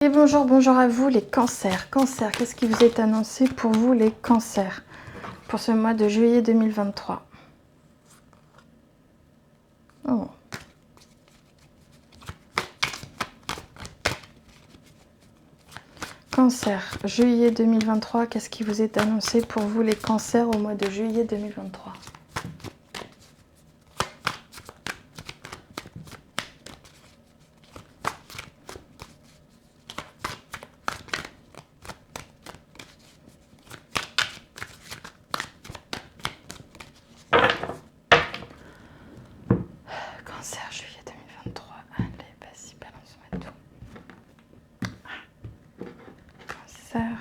Et bonjour, bonjour à vous les cancers. Cancer, qu'est-ce qui vous est annoncé pour vous les cancers pour ce mois de juillet 2023? Oh. Cancer, juillet 2023, qu'est-ce qui vous est annoncé pour vous les cancers au mois de juillet 2023? Cancer, juillet 2023. Allez, vas-y, balance-moi tout. Cancer.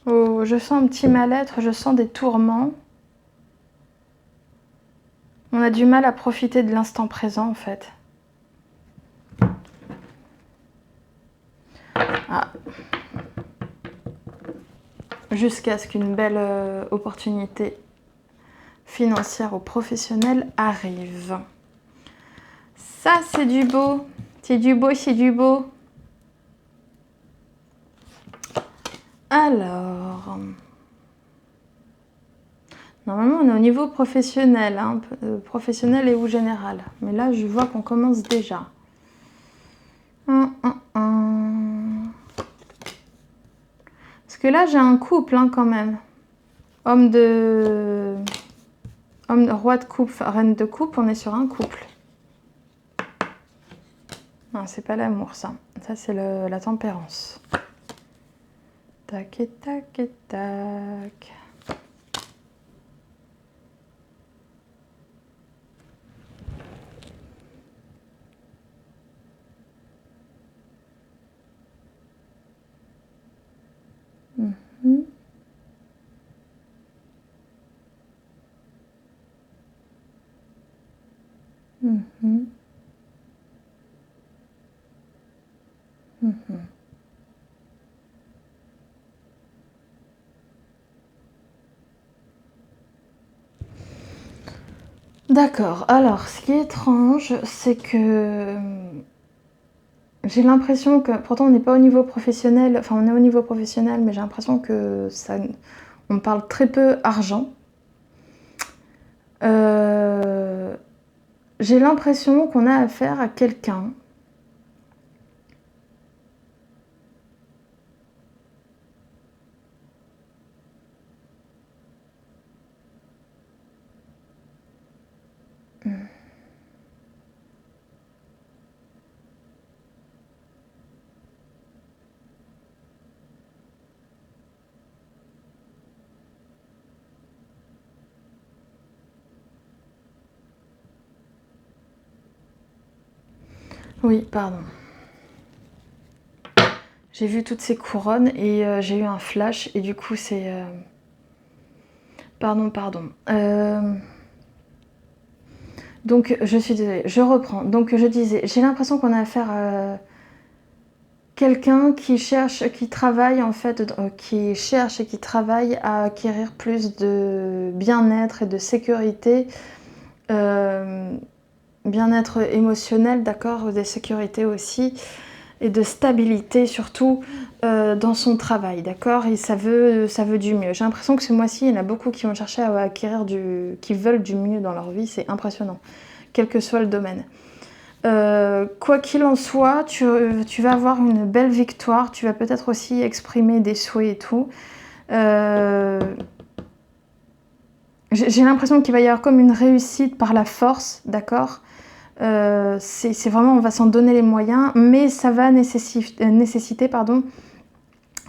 Oh, je sens un petit mal-être, je sens des tourments. On a du mal à profiter de l'instant présent, en fait. Ah. Jusqu'à ce qu'une belle opportunité financière ou professionnelle arrive. Ça, c'est du beau. C'est du beau, c'est du beau. Alors, normalement, on est au niveau professionnel, hein, professionnel et ou général. Mais là, je vois qu'on commence déjà. Parce que là, j'ai un couple, hein, quand même. Roi de coupe, reine de coupe, on est sur un couple. Non, c'est pas l'amour, ça. Ça, c'est la tempérance. Tac et tac et tac. Mhm. Mhm. Mhm. D'accord. Alors, ce qui est étrange, c'est que j'ai l'impression que, pourtant on n'est pas au niveau professionnel, enfin on est au niveau professionnel, mais j'ai l'impression que ça, on parle très peu argent. J'ai l'impression qu'on a affaire à quelqu'un Oui, pardon. J'ai vu toutes ces couronnes et j'ai eu un flash et du coup c'est... Pardon. Donc je suis désolée, je reprends. Donc je disais, j'ai l'impression qu'on a affaire à quelqu'un qui cherche, qui travaille en fait, qui cherche et qui travaille à acquérir plus de bien-être et de sécurité. Bien-être émotionnel, d'accord, des sécurités aussi, et de stabilité surtout dans son travail, d'accord. Et ça veut du mieux. J'ai l'impression que ce mois-ci, il y en a beaucoup qui vont chercher à acquérir qui veulent du mieux dans leur vie, c'est impressionnant, quel que soit le domaine. Quoi qu'il en soit, tu vas avoir une belle victoire, tu vas peut-être aussi exprimer des souhaits et tout. J'ai l'impression qu'il va y avoir comme une réussite par la force, d'accord. C'est vraiment, on va s'en donner les moyens, mais ça va nécessiter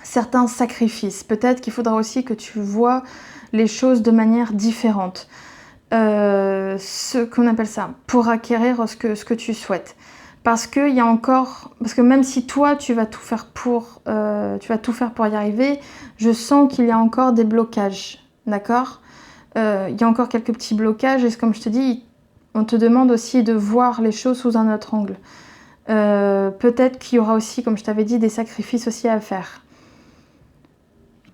certains sacrifices. Peut-être qu'il faudra aussi que tu vois les choses de manière différente. Ce qu'on appelle ça, pour acquérir ce que tu souhaites. Parce que même si toi tu vas tout faire pour y arriver, je sens qu'il y a encore des blocages, d'accord. Il y a encore quelques petits blocages et comme je te dis, on te demande aussi de voir les choses sous un autre angle. Peut-être qu'il y aura aussi, comme je t'avais dit, des sacrifices aussi à faire.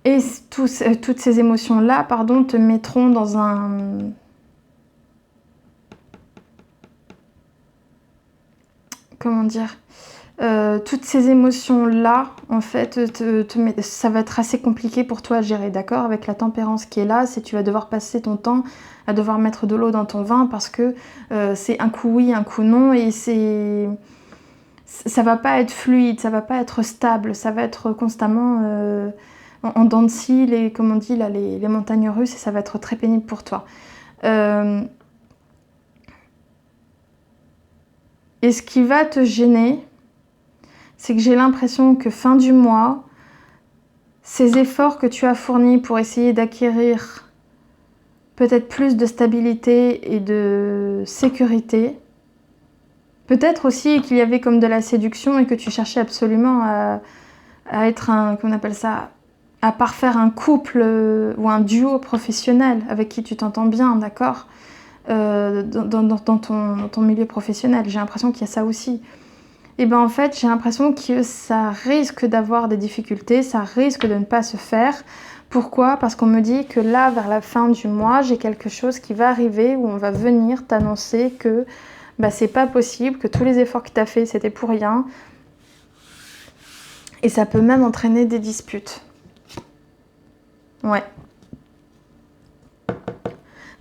Et toutes ces émotions-là, te mettront dans un... comment dire, toutes ces émotions-là, en fait, ça va être assez compliqué pour toi à gérer, d'accord? Avec la tempérance qui est là, tu vas devoir passer ton temps à devoir mettre de l'eau dans ton vin parce que c'est un coup oui, un coup non, et ça va pas être fluide, ça va pas être stable, ça va être constamment en dents de scie, comme on dit là, les montagnes russes, et ça va être très pénible pour toi. Et ce qui va te gêner, c'est que j'ai l'impression que fin du mois, ces efforts que tu as fournis pour essayer d'acquérir peut-être plus de stabilité et de sécurité, peut-être aussi qu'il y avait comme de la séduction et que tu cherchais absolument à être comment on appelle ça, à parfaire un couple ou un duo professionnel avec qui tu t'entends bien, d'accord, dans ton milieu professionnel. J'ai l'impression qu'il y a ça aussi. Et bien en fait, j'ai l'impression que ça risque d'avoir des difficultés, ça risque de ne pas se faire. Pourquoi? Parce qu'on me dit que là, vers la fin du mois, j'ai quelque chose qui va arriver où on va venir t'annoncer que c'est pas possible, que tous les efforts que tu as faits, c'était pour rien. Et ça peut même entraîner des disputes. Ouais.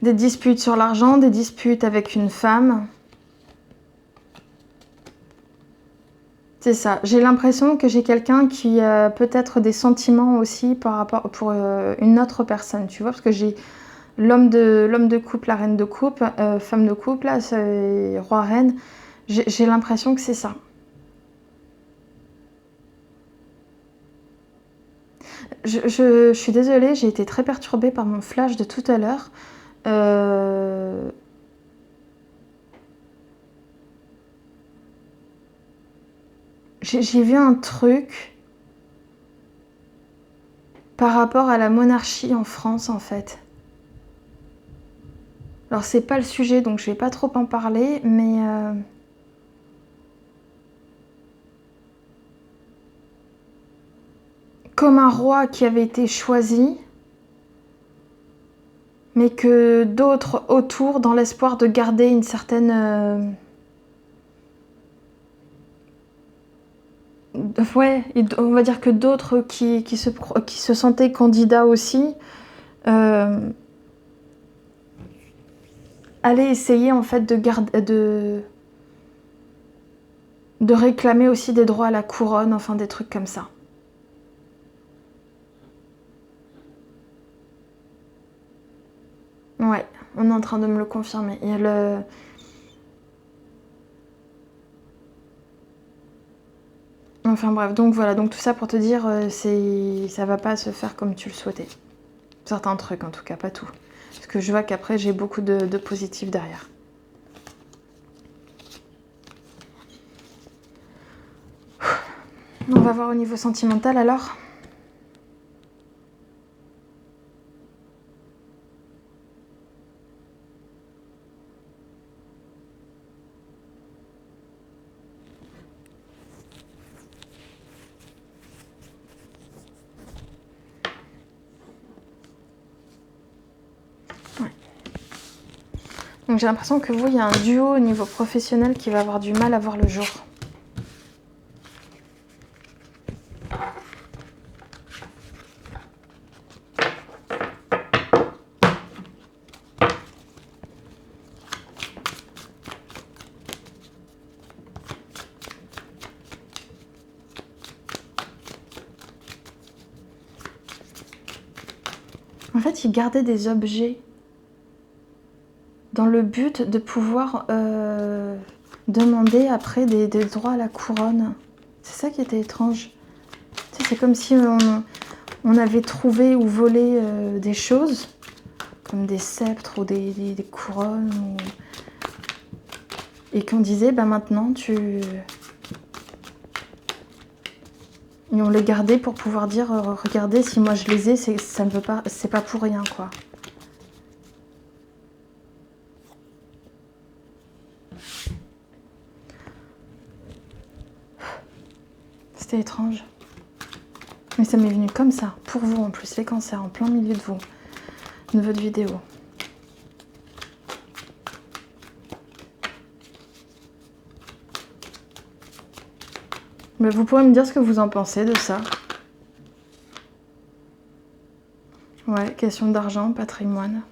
Des disputes sur l'argent, des disputes avec une femme. C'est ça. J'ai l'impression que j'ai quelqu'un qui a peut-être des sentiments aussi par rapport pour une autre personne, tu vois, parce que j'ai l'homme de couple, la reine de couple, femme de couple, là, c'est roi-reine. J'ai l'impression que c'est ça. Je suis désolée, j'ai été très perturbée par mon flash de tout à l'heure. J'ai vu un truc par rapport à la monarchie en France, en fait. Alors, c'est pas le sujet, donc je vais pas trop en parler, mais comme un roi qui avait été choisi, mais que d'autres autour, dans l'espoir de garder une certaine... Ouais, on va dire que d'autres qui se sentaient candidats aussi, allaient essayer en fait de réclamer aussi des droits à la couronne, enfin des trucs comme ça. Ouais, on est en train de me le confirmer. Il y a le... Enfin bref, donc voilà, donc tout ça pour te dire, ça va pas se faire comme tu le souhaitais. Certains trucs en tout cas, pas tout. Parce que je vois qu'après j'ai beaucoup de positifs derrière. On va voir au niveau sentimental alors. Ouais. Donc j'ai l'impression que vous, il y a un duo au niveau professionnel qui va avoir du mal à voir le jour. En fait, ils gardaient des objets dans le but de pouvoir demander après des droits à la couronne. C'est ça qui était étrange. Tu sais, c'est comme si on avait trouvé ou volé des choses, comme des sceptres ou des couronnes, et qu'on disait, maintenant tu... Et on les gardait pour pouvoir dire, regardez, si moi je les ai, ça ne veut pas, c'est pas pour rien, quoi. C'était étrange. Mais ça m'est venu comme ça, pour vous en plus, les cancers, en plein milieu de votre vidéo. Mais vous pourrez me dire ce que vous en pensez de ça. Ouais, question d'argent, patrimoine.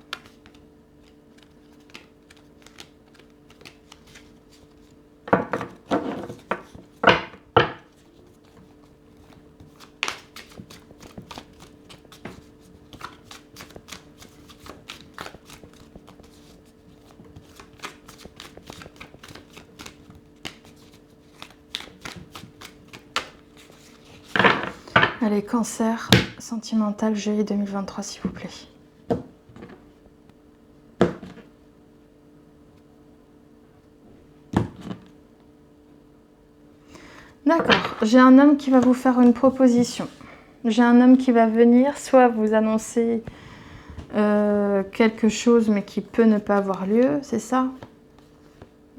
Allez, cancer, sentimental, juillet 2023, s'il vous plaît. D'accord, j'ai un homme qui va vous faire une proposition. J'ai un homme qui va venir, soit vous annoncer quelque chose, mais qui peut ne pas avoir lieu, c'est ça?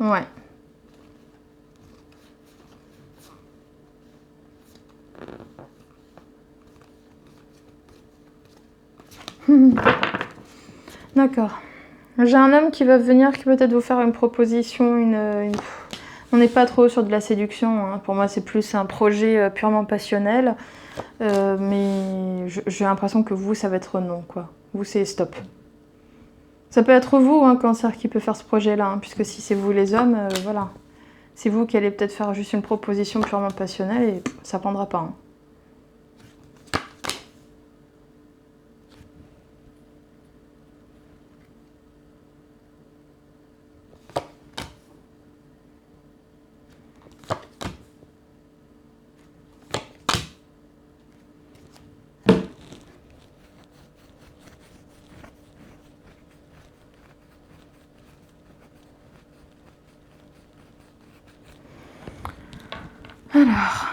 Ouais. D'accord. J'ai un homme qui va venir, qui peut-être vous faire une proposition, On n'est pas trop sur de la séduction, hein. Pour moi c'est plus un projet purement passionnel. Mais j'ai l'impression que vous, ça va être non, quoi. Vous, c'est stop. Ça peut être vous, hein, cancer, qui peut faire ce projet-là, hein, puisque si c'est vous les hommes, voilà. C'est vous qui allez peut-être faire juste une proposition purement passionnelle et ça prendra pas, hein. Alors...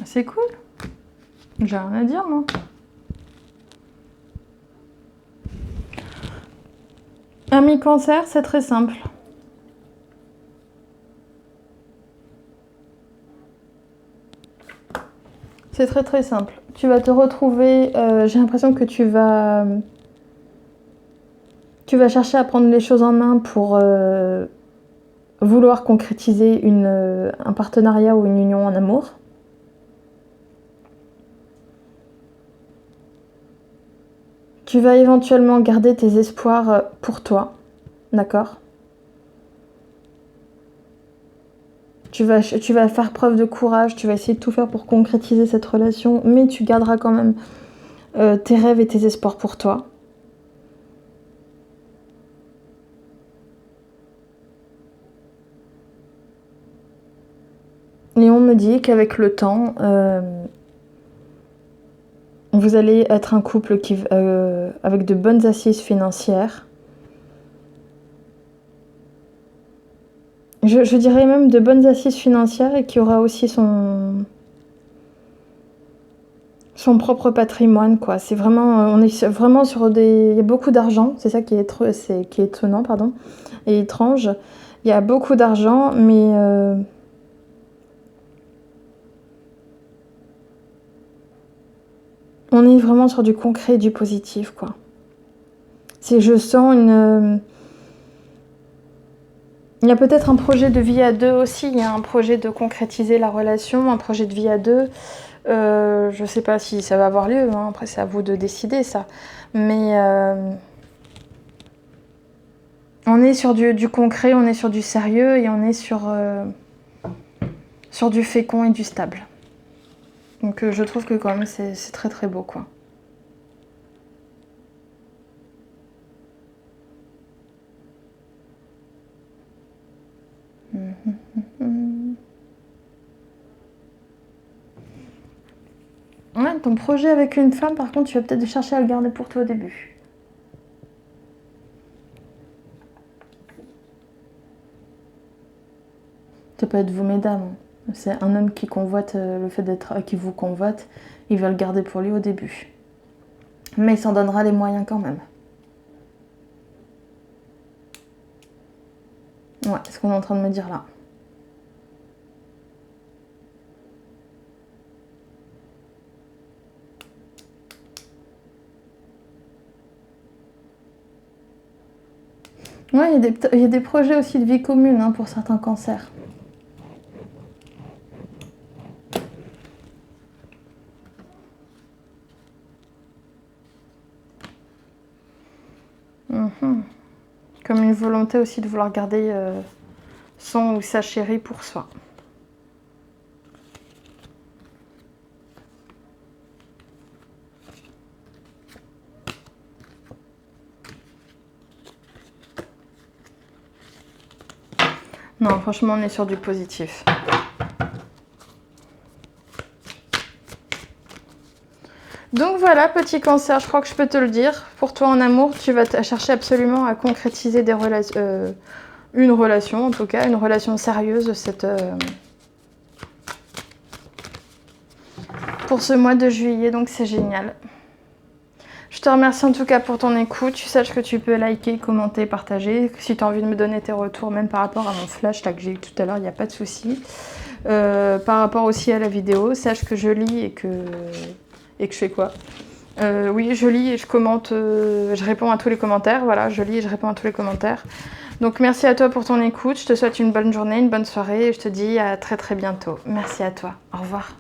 C'est cool. J'ai rien à dire, moi. Ami cancer, c'est très simple. C'est très très simple. Tu vas te retrouver, j'ai l'impression que tu vas chercher à prendre les choses en main pour vouloir concrétiser un partenariat ou une union en amour. Tu vas éventuellement garder tes espoirs pour toi, d'accord? Tu vas faire preuve de courage, tu vas essayer de tout faire pour concrétiser cette relation, mais tu garderas quand même tes rêves et tes espoirs pour toi. Et on me dit qu'avec le temps, vous allez être un couple avec de bonnes assises financières. Je dirais même de bonnes assises financières et qui aura aussi son propre patrimoine, quoi. C'est vraiment, on est vraiment sur il y a beaucoup d'argent, c'est ça qui est étonnant, pardon, et étrange. Il y a beaucoup d'argent, mais on est vraiment sur du concret et du positif, quoi. Je sens il y a peut-être un projet de vie à deux aussi, il y a un projet de concrétiser la relation, un projet de vie à deux. Je sais pas si ça va avoir lieu, hein. Après c'est à vous de décider ça. Mais on est sur du concret, on est sur du sérieux et on est sur du fécond et du stable. Donc je trouve que quand même c'est très très beau, quoi. Ouais, ton projet avec une femme, par contre, tu vas peut-être chercher à le garder pour toi au début. Ça peut être vous, mesdames. C'est un homme qui convoite le fait qui vous convoite, il va le garder pour lui au début. Mais il s'en donnera les moyens quand même. Ouais, c'est ce qu'on est en train de me dire là. Ouais, il y a des projets aussi de vie commune hein, pour certains cancers. Mhm. Comme une volonté aussi de vouloir garder son ou sa chérie pour soi. Non, franchement, on est sur du positif. Donc voilà, petit cancer, je crois que je peux te le dire. Pour toi en amour, tu vas chercher absolument à concrétiser des une relation, en tout cas, une relation sérieuse pour ce mois de juillet, donc c'est génial. Je te remercie en tout cas pour ton écoute. Tu saches que tu peux liker, commenter, partager. Si tu as envie de me donner tes retours, même par rapport à mon flash là, que j'ai eu tout à l'heure, il n'y a pas de souci. Par rapport aussi à la vidéo, sache que je lis et que je fais quoi oui, je lis et je commente, je réponds à tous les commentaires. Voilà, je lis et je réponds à tous les commentaires. Donc merci à toi pour ton écoute. Je te souhaite une bonne journée, une bonne soirée et je te dis à très très bientôt. Merci à toi. Au revoir.